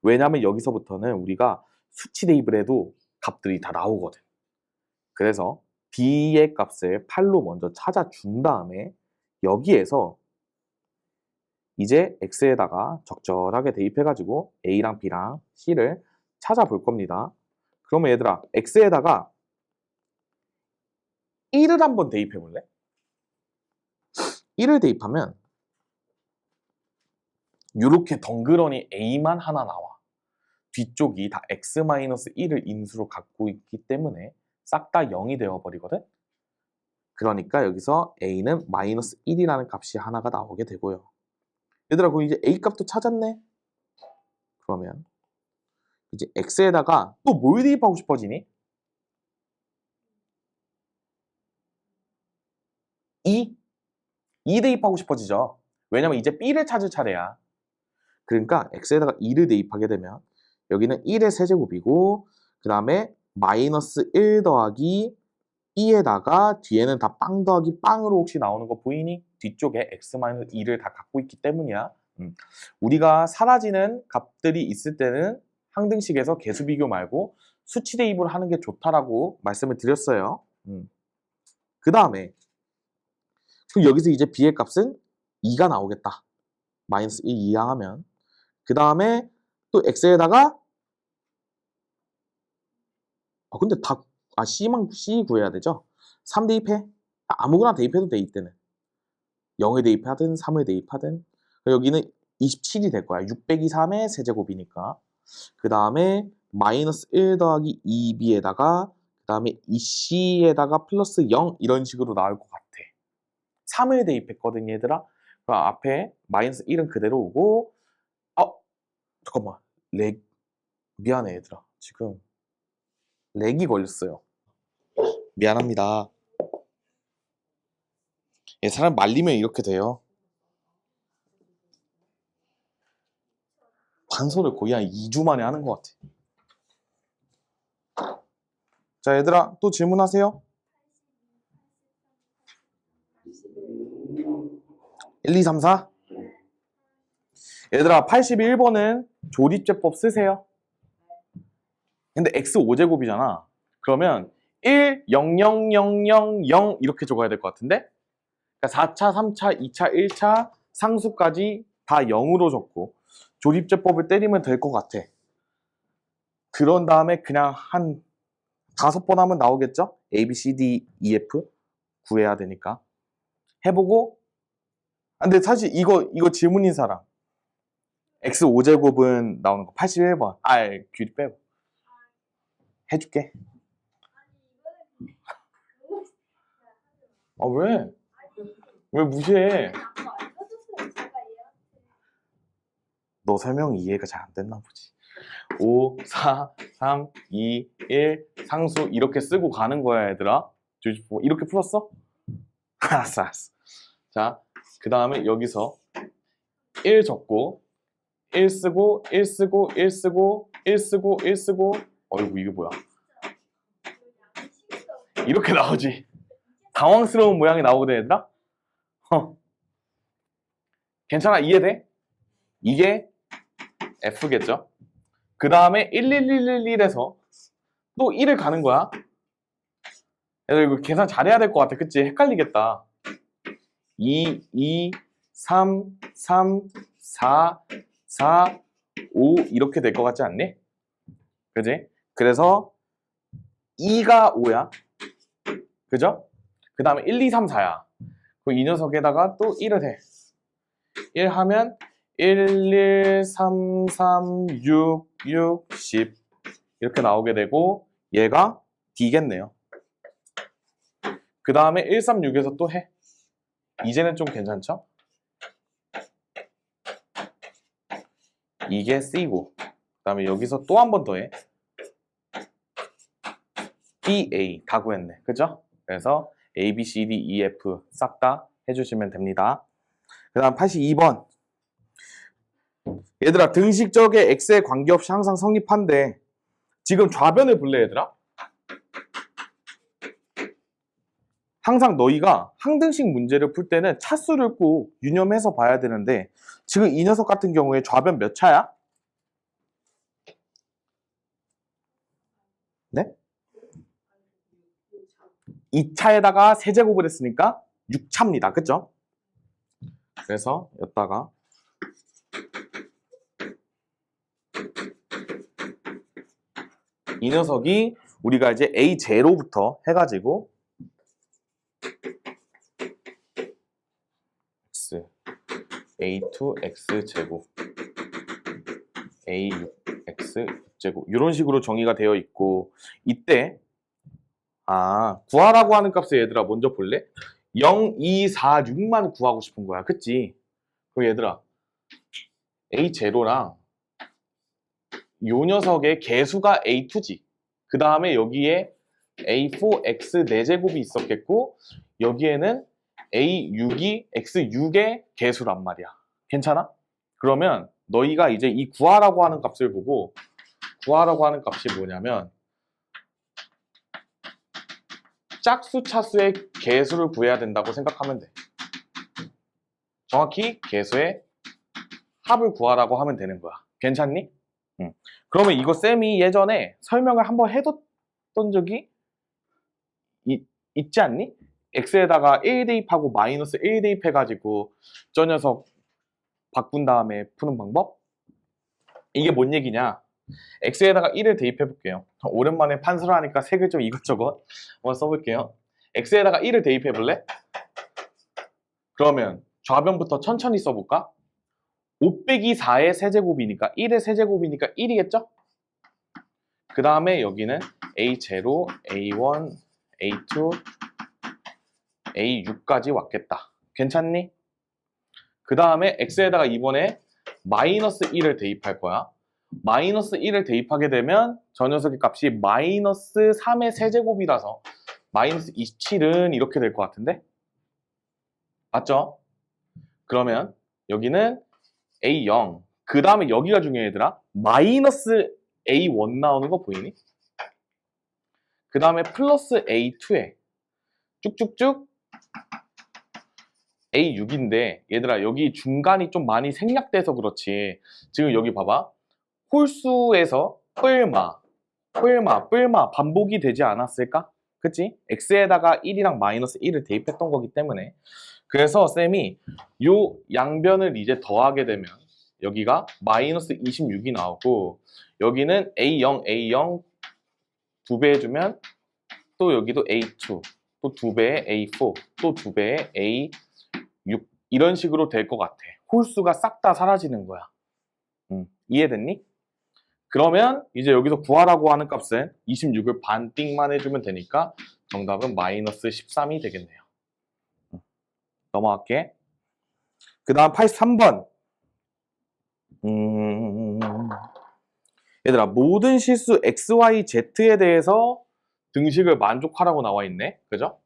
왜냐면 여기서부터는 우리가 수치 대입을 해도 값들이 다 나오거든. 그래서 B의 값을 8로 먼저 찾아준 다음에 여기에서 이제 X에다가 적절하게 대입해가지고 A랑 B랑 C를 찾아볼 겁니다. 그러면 얘들아, X에다가 1을 한번 대입해 볼래? 1을 대입하면 이렇게 덩그러니 A만 하나 나와. 뒤쪽이 다 X-1을 인수로 갖고 있기 때문에 싹 다 0이 되어버리거든? 그러니까 여기서 A는 마이너스 1이라는 값이 하나가 나오게 되고요. 얘들아, 그럼 이제 A 값도 찾았네? 그러면 이제 X에다가 또 뭘 대입하고 싶어지니? 2 대입하고 싶어지죠. 왜냐면 이제 B를 찾을 차례야. 그러니까 X에다가 2를 대입하게 되면 여기는 1의 세제곱이고 그 다음에 마이너스 1 더하기 B에다가 뒤에는 다 빵 더하기 빵으로 혹시 나오는 거 보이니? 뒤쪽에 X-2를 다 갖고 있기 때문이야. 우리가 사라지는 값들이 있을 때는 항등식에서 개수 비교 말고 수치 대입을 하는 게 좋다라고 말씀을 드렸어요. 그 다음에 그럼 여기서 이제 B의 값은 2가 나오겠다. 마이너스 1 이항하면 그 다음에 또 X에다가 근데 C 구해야 되죠? 3 대입해. 아무거나 대입해도 돼, 이때는. 0에 대입하든 3에 대입하든. 여기는 27이 될 거야. 6 빼기 3의 세제곱이니까. 그 다음에 마이너스 1 더하기 2B에다가 그 다음에 2C에다가 플러스 0 이런 식으로 나올 것 같아. 3을 대입했거든, 얘들아. 그럼 앞에 마이너스 1은 그대로 오고 잠깐만. 미안해, 얘들아. 지금 렉이 걸렸어요. 미안합니다. 사람 말리면 이렇게 돼요. 반소를 거의 한 2주 만에 하는 것 같아. 자, 얘들아, 또 질문하세요. 1, 2, 3, 4. 얘들아, 81번은 조립제법 쓰세요. 근데 x 5제곱이잖아. 그러면 1, 0, 0, 0, 0, 0 이렇게 적어야 될 것 같은데? 그러니까 4차, 3차, 2차, 1차 상수까지 다 0으로 적고 조립제법을 때리면 될 것 같아. 그런 다음에 그냥 한 5번 하면 나오겠죠? A, B, C, D, E, F 구해야 되니까. 해보고 근데 사실 이거 질문인 사람 x 5제곱은 나오는 거 81번. 규리 빼고 해줄게. 왜? 왜 무시해? 너 설명이 이해가 잘 안 됐나 보지. 5, 4, 3, 2, 1 상수 이렇게 쓰고 가는 거야, 얘들아. 이렇게 풀었어? 알았어. 자, 그 다음에 여기서 1 적고 1 쓰고 1 쓰고 1 쓰고 1 쓰고 1 쓰고 어이구, 이게 뭐야? 이렇게 나오지. 당황스러운 모양이 나오거든, 얘들아. 괜찮아, 이해돼? 이게 F겠죠? 그 다음에 11111에서 또 1을 가는 거야. 얘들 이거 계산 잘해야 될 것 같아. 그치? 헷갈리겠다. 2, 2, 3, 3, 4, 4, 5 이렇게 될 것 같지 않니? 그지? 그래서 2가 5야. 그죠? 그 다음에 1, 2, 3, 4야. 그럼 이 녀석에다가 또 1을 해. 1 하면 1, 1, 3, 3, 6, 6, 10 이렇게 나오게 되고 얘가 D겠네요. 그 다음에 1, 3, 6에서 또 해. 이제는 좀 괜찮죠? 이게 C고 그 다음에 여기서 또 한 번 더 해. B, A 다 구했네. 그죠? 그래서 A, B, C, D, E, F 싹 다 해주시면 됩니다. 그 다음 82번. 얘들아, 등식적의 X에 관계없이 항상 성립한데 지금 좌변을 볼래, 얘들아? 항상 너희가 항등식 문제를 풀 때는 차수를 꼭 유념해서 봐야 되는데 지금 이 녀석 같은 경우에 좌변 몇 차야? 네? 2차에다가 세제곱을 했으니까 6차입니다. 그쵸? 그래서 여기다가 이 녀석이 우리가 이제 A0부터 해가지고 x A2 X제곱 A6 X제곱 이런 식으로 정의가 되어 있고 이때 구하라고 하는 값을 얘들아 먼저 볼래? 0, 2, 4, 6만 구하고 싶은 거야. 그치? 그럼 얘들아 A0랑 요 녀석의 개수가 A2지. 그 다음에 여기에 A4X 4제곱이 있었겠고 여기에는 A6이 X6의 개수란 말이야. 괜찮아? 그러면 너희가 이제 이 구하라고 하는 값을 보고 구하라고 하는 값이 뭐냐면 짝수 차수의 개수를 구해야 된다고 생각하면 돼. 정확히 개수의 합을 구하라고 하면 되는 거야. 괜찮니? 응. 그러면 이거 쌤이 예전에 설명을 한번 해뒀던 적이 있지 않니? x에다가 1 대입하고 마이너스 1 대입해가지고 저 녀석 바꾼 다음에 푸는 방법? 이게 뭔 얘기냐? x에다가 1을 대입해 볼게요. 오랜만에 판수를 하니까 색을 좀 이것저것 한번 써볼게요. x에다가 1을 대입해 볼래? 그러면 좌변부터 천천히 써볼까? 5 빼기 4의 세제곱이니까 1의 세제곱이니까 1이겠죠? 그 다음에 여기는 A0, A1, A2, A6까지 왔겠다. 괜찮니? 그 다음에 x에다가 이번에 마이너스 1을 대입할 거야. 마이너스 1을 대입하게 되면 저 녀석의 값이 마이너스 3의 세제곱이라서 마이너스 27은 이렇게 될 것 같은데? 맞죠? 그러면 여기는 A0 그 다음에 여기가 중요해 얘들아. 마이너스 A1 나오는 거 보이니? 그 다음에 플러스 A2에 쭉쭉쭉 A6인데 얘들아 여기 중간이 좀 많이 생략돼서 그렇지 지금 여기 봐봐 홀수에서 뿔마 반복이 되지 않았을까? 그치? x에다가 1이랑 마이너스 1을 대입했던 거기 때문에 그래서 쌤이 요 양변을 이제 더하게 되면 여기가 마이너스 26이 나오고 여기는 A0 두 배 해주면 또 여기도 A2 또 두 배의 A4 또 두 배의 A6 이런 식으로 될 것 같아. 홀수가 싹 다 사라지는 거야. 이해됐니? 그러면 이제 여기서 구하라고 하는 값은 26을 반띵만 해주면 되니까 정답은 마이너스 13이 되겠네요. 넘어갈게. 그 다음 83번. 얘들아 모든 실수 x, y, z에 대해서 등식을 만족하라고 나와 있네. 그죠?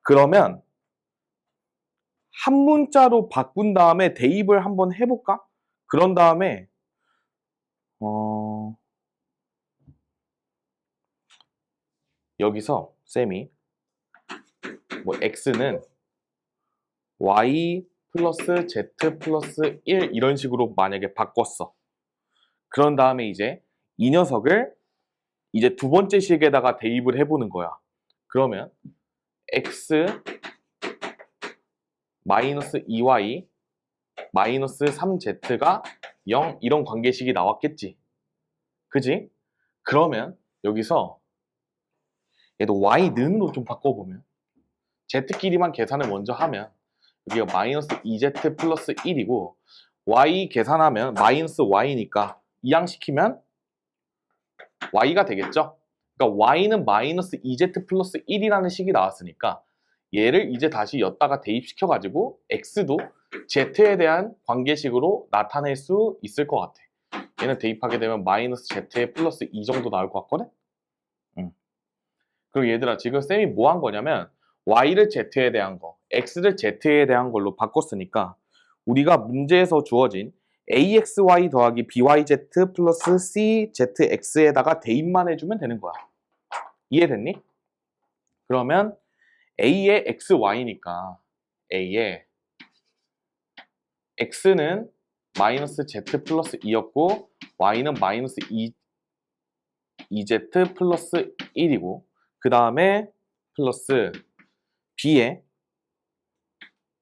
그러면 한 문자로 바꾼 다음에 대입을 한번 해볼까? 그런 다음에 여기서 쌤이 뭐 x는 y 플러스 z 플러스 1 이런 식으로 만약에 바꿨어. 그런 다음에 이제 이 녀석을 이제 두 번째 식에다가 대입을 해보는 거야. 그러면 x 마이너스 2y 마이너스 3z가 0 이런 관계식이 나왔겠지. 그지? 그러면 여기서 얘도 y는으로 좀 바꿔보면 z끼리만 계산을 먼저 하면 여기가 마이너스 2z 플러스 1이고 y 계산하면 마이너스 y니까 이항시키면 y가 되겠죠? 그러니까 y는 마이너스 2z 플러스 1이라는 식이 나왔으니까 얘를 이제 다시 엿다가 대입시켜가지고 x도 z에 대한 관계식으로 나타낼 수 있을 것 같아. 얘는 대입하게 되면 마이너스 z에 플러스 2 정도 나올 것 같거든? 그리고 얘들아 지금 쌤이 뭐 한 거냐면 y를 z에 대한 거, x를 z에 대한 걸로 바꿨으니까 우리가 문제에서 주어진 axy 더하기 byz 플러스 czx에다가 대입만 해주면 되는 거야. 이해됐니? 그러면 a의 xy니까 a의 x는 마이너스 z 플러스 2였고 y는 마이너스 2z 플러스 1이고 그 다음에 플러스 b에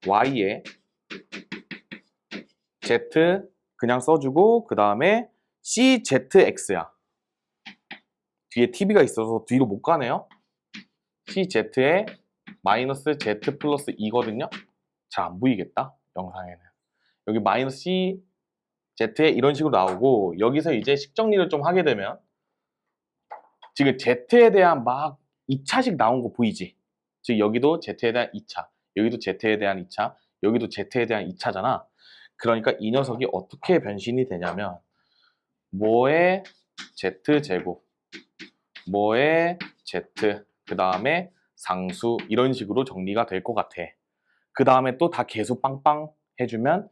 y에 z 그냥 써주고 그 다음에 czx야. 뒤에 tb가 있어서 뒤로 못 가네요. cz에 마이너스 z 플러스 2거든요. 잘 안 보이겠다 영상에는. 여기 마이너스 z에 이런 식으로 나오고 여기서 이제 식정리를 좀 하게 되면 지금 z에 대한 막 2차씩 나온 거 보이지? 즉 여기도 z에 대한 2차, 여기도 z에 대한 2차, 여기도 z에 대한 2차잖아. 그러니까 이 녀석이 어떻게 변신이 되냐면 뭐의 z제곱, 뭐의 z, 그 다음에 상수 이런 식으로 정리가 될 것 같아. 그 다음에 또 다 계수 빵빵 해주면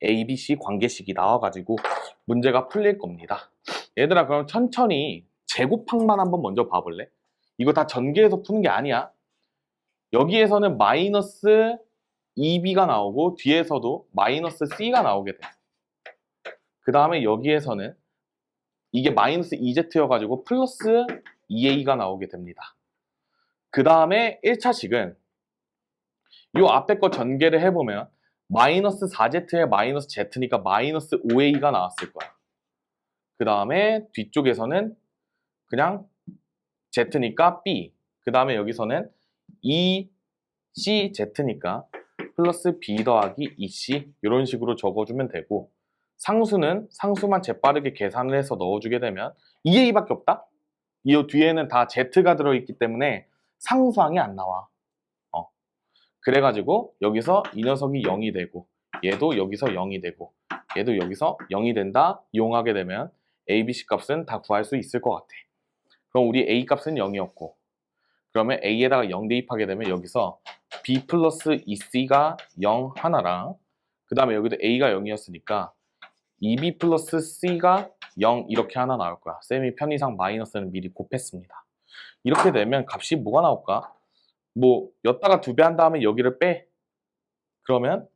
A, B, C 관계식이 나와가지고 문제가 풀릴 겁니다. 얘들아 그럼 천천히 제곱항만 한번 먼저 봐볼래? 이거 다 전개해서 푸는 게 아니야. 여기에서는 마이너스 2B가 나오고 뒤에서도 마이너스 C가 나오게 돼. 그 다음에 여기에서는 이게 마이너스 2Z여가지고 플러스 2A가 나오게 됩니다. 그 다음에 1차식은 이 앞에 거 전개를 해보면 마이너스 4Z에 마이너스 Z니까 마이너스 5A가 나왔을 거야. 그 다음에 뒤쪽에서는 그냥 Z니까 B. 그 다음에 여기서는 2CZ니까 플러스 B 더하기 2C 이런 식으로 적어주면 되고 상수는 상수만 재빠르게 계산을 해서 넣어주게 되면 2A밖에 없다? 이 뒤에는 다 Z가 들어있기 때문에 상수항이 안 나와. 그래가지고 여기서 이 녀석이 0이 되고 얘도 여기서 0이 되고 얘도 여기서 0이 된다 이용하게 되면 A, B, C 값은 다 구할 수 있을 것 같아. 그럼 우리 A 값은 0이었고 그러면 A에다가 0 대입하게 되면 여기서 B 플러스 2C가 0 하나랑 그 다음에 여기도 A가 0이었으니까 2B 플러스 C가 0 이렇게 하나 나올 거야. 쌤이 편의상 마이너스는 미리 곱했습니다. 이렇게 되면 값이 뭐가 나올까? 뭐 였다가 2배 한 다음에 여기를 빼. 그러면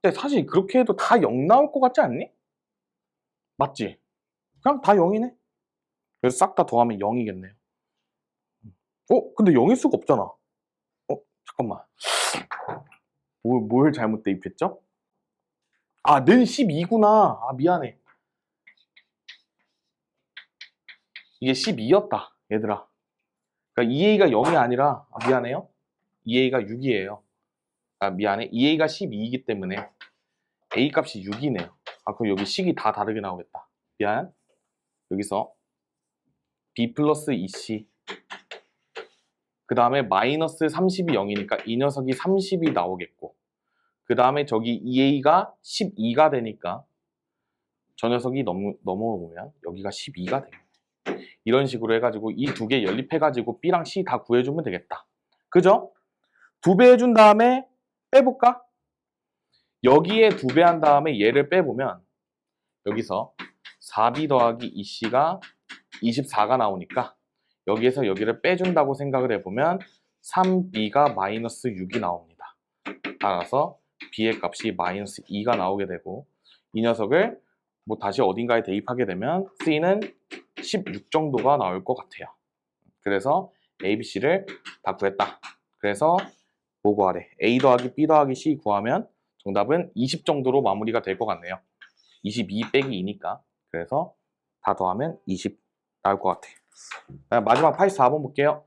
근데 사실 그렇게 해도 다 0 나올 것 같지 않니? 맞지? 그냥 다 0이네. 그래서 싹 다 더하면 0이겠네요. 근데 0일 수가 없잖아. 잠깐만. 뭘 잘못 대입했죠? 는 12구나. 미안해. 이게 12였다, 얘들아. 그러니까 2A가 0이 아니라, 미안해요. 2A가 6이에요. 미안해. 2A가 12이기 때문에 A 값이 6이네요. 그럼 여기 식이 다 다르게 나오겠다. 미안. 여기서 B 플러스 2C. 그 다음에 마이너스 30이 0이니까 이 녀석이 30이 나오겠고. 그 다음에 저기 2A가 12가 되니까 저 녀석이 넘어오면 여기가 12가 되겠네. 이런 식으로 해가지고 이 두 개 연립해가지고 B랑 C 다 구해주면 되겠다. 그죠? 2배 해준 다음에 빼볼까? 여기에 2배 한 다음에 얘를 빼보면 여기서 4B 더하기 2C가 24가 나오니까 여기에서 여기를 빼준다고 생각을 해보면 3B가 마이너스 6이 나옵니다. 따라서 B의 값이 마이너스 2가 나오게 되고 이 녀석을 뭐 다시 어딘가에 대입하게 되면 C는 16 정도가 나올 것 같아요. 그래서 A, B, C를 다 구했다. 그래서 뭐 구하래? A 더하기 B 더하기 C 구하면 정답은 20 정도로 마무리가 될 것 같네요. 22 빼기 2니까. 그래서 다 더하면 20 나올 것 같아. 마지막 84번 볼게요.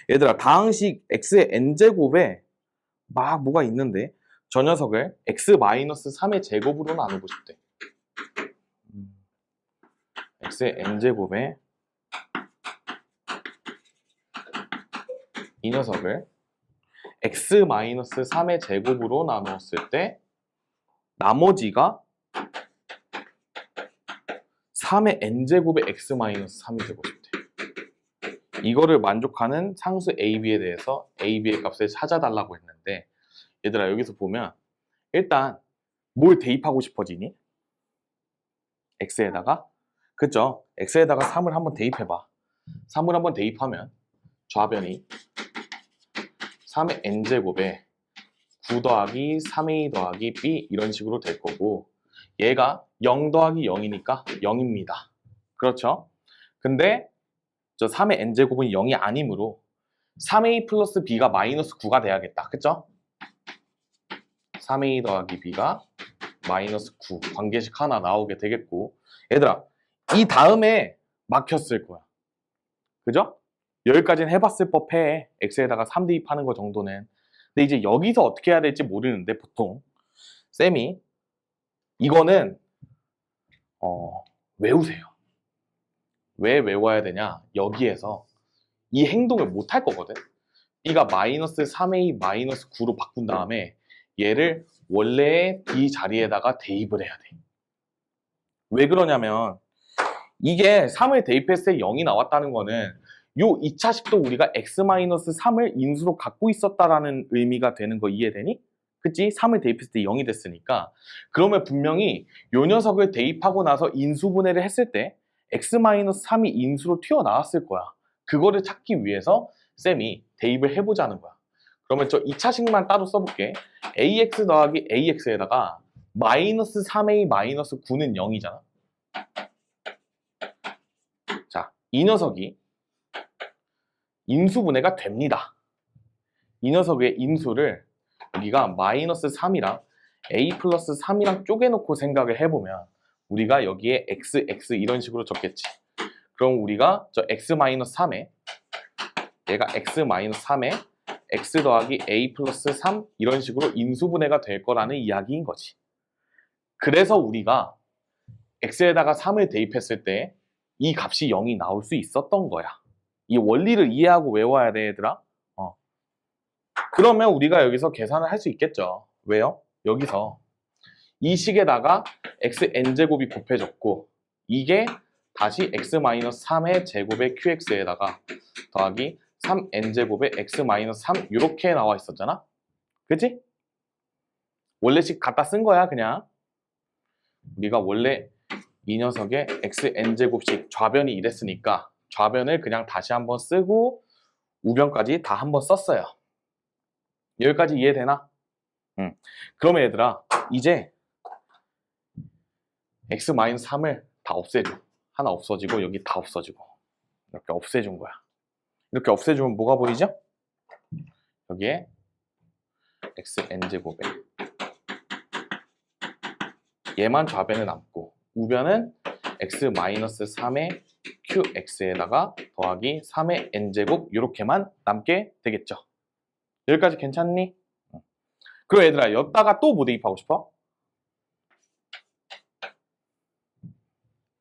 얘들아 다항식 x의 n제곱에 막 뭐가 있는데 저 녀석을 x-3의 제곱으로 나누고 싶대. x의 n제곱에 이 녀석을 x-3의 제곱으로 나누었을 때 나머지가 3의 n제곱에 x-3이 되고 싶대. 이거를 만족하는 상수 AB에 대해서 AB의 값을 찾아달라고 했는데 얘들아 여기서 보면 일단 뭘 대입하고 싶어지니? x에다가 그죠? x에다가 3을 한번 대입해봐. 3을 한번 대입하면 좌변이 3의 n제곱에 9 더하기 3a 더하기 b 이런 식으로 될 거고 얘가 0 더하기 0이니까 0입니다. 그렇죠? 근데 저 3의 n제곱은 0이 아니므로 3a 플러스 b가 마이너스 9가 돼야겠다. 그쵸? 3a 더하기 b가 마이너스 9 관계식 하나 나오게 되겠고 얘들아 이 다음에 막혔을 거야. 그죠? 여기까지는 해봤을 법해. x에다가 3 대입하는 거 정도는. 근데 이제 여기서 어떻게 해야 될지 모르는데 보통 쌤이 이거는 외우세요. 왜 외워야 되냐? 여기에서 이 행동을 못 할 거거든. b가 마이너스 3a 마이너스 9로 바꾼 다음에 얘를 원래의 b 자리에다가 대입을 해야 돼. 왜 그러냐면 이게 3을 대입했을 때 0이 나왔다는 거는 요 2차식도 우리가 x-3을 인수로 갖고 있었다라는 의미가 되는 거 이해되니? 그치? 3을 대입했을 때 0이 됐으니까 그러면 분명히 요 녀석을 대입하고 나서 인수분해를 했을 때 x-3이 인수로 튀어나왔을 거야. 그거를 찾기 위해서 쌤이 대입을 해보자는 거야. 그러면 저 2차식만 따로 써볼게. ax 더하기 ax에다가 마이너스 3a 마이너스 9는 0이잖아. 자, 이 녀석이 인수분해가 됩니다. 이 녀석의 인수를 우리가 마이너스 3이랑 a 플러스 3이랑 쪼개놓고 생각을 해보면 우리가 여기에 x, x 이런 식으로 적겠지. 그럼 우리가 저 x 마이너스 3에 얘가 x 마이너스 3에 x 더하기 a 플러스 3 이런 식으로 인수분해가 될 거라는 이야기인 거지. 그래서 우리가 x에다가 3을 대입했을 때 이 값이 0이 나올 수 있었던 거야. 이 원리를 이해하고 외워야 돼, 얘들아. 그러면 우리가 여기서 계산을 할 수 있겠죠. 왜요? 여기서 이 식에다가 xn제곱이 곱해졌고 이게 다시 x-3의 제곱의 qx에다가 더하기 3n제곱의 x-3 이렇게 나와 있었잖아. 그치? 원래식 갖다 쓴 거야 그냥. 우리가 원래 이 녀석의 xn제곱식 좌변이 이랬으니까 좌변을 그냥 다시 한번 쓰고 우변까지 다 한번 썼어요. 여기까지 이해되나? 그러면 얘들아 이제 x-3을 다 없애줘. 하나 없어지고 여기 다 없어지고 이렇게 없애준 거야. 이렇게 없애주면 뭐가 보이죠? 여기에 xn제곱에 얘만 좌변에 남고 우변은 x-3의 qx에다가 더하기 3의 n제곱 이렇게만 남게 되겠죠. 여기까지 괜찮니? 그럼 얘들아 여기다가 또 뭐 대입하고 싶어?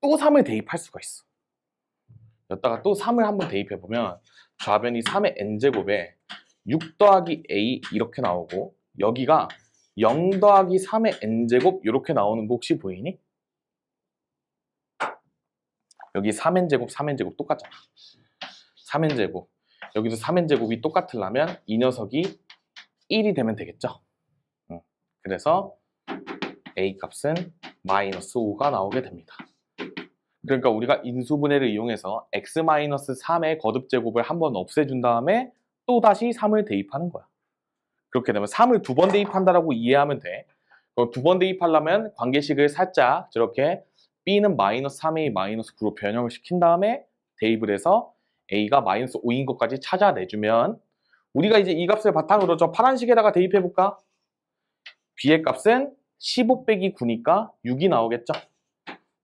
또 3을 대입할 수가 있어. 여기다가 또 3을 한번 대입해보면 좌변이 3의 n제곱에 6 더하기 a 이렇게 나오고 여기가 0 더하기 3의 n제곱 이렇게 나오는 거 혹시 보이니? 여기 3n제곱 3n제곱 똑같잖아. 3n제곱 여기도 3n제곱이 똑같으려면 이 녀석이 1이 되면 되겠죠. 그래서 a 값은 마이너스 5가 나오게 됩니다. 그러니까 우리가 인수분해를 이용해서 x-3의 거듭제곱을 한번 없애준 다음에 또다시 3을 대입하는 거야. 그렇게 되면 3을 두 번 대입한다라고 이해하면 돼. 두 번 대입하려면 관계식을 살짝 저렇게 b는 마이너스 3a 마이너스 9로 변형을 시킨 다음에 대입을 해서 a가 마이너스 5인 것까지 찾아내주면 우리가 이제 이 값을 바탕으로 저 파란식에다가 대입해볼까? b의 값은 15 빼기 9니까 6이 나오겠죠.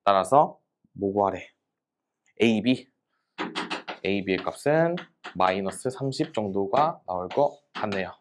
따라서 뭐 구하래? ab의 값은 마이너스 30 정도가 나올 것 같네요.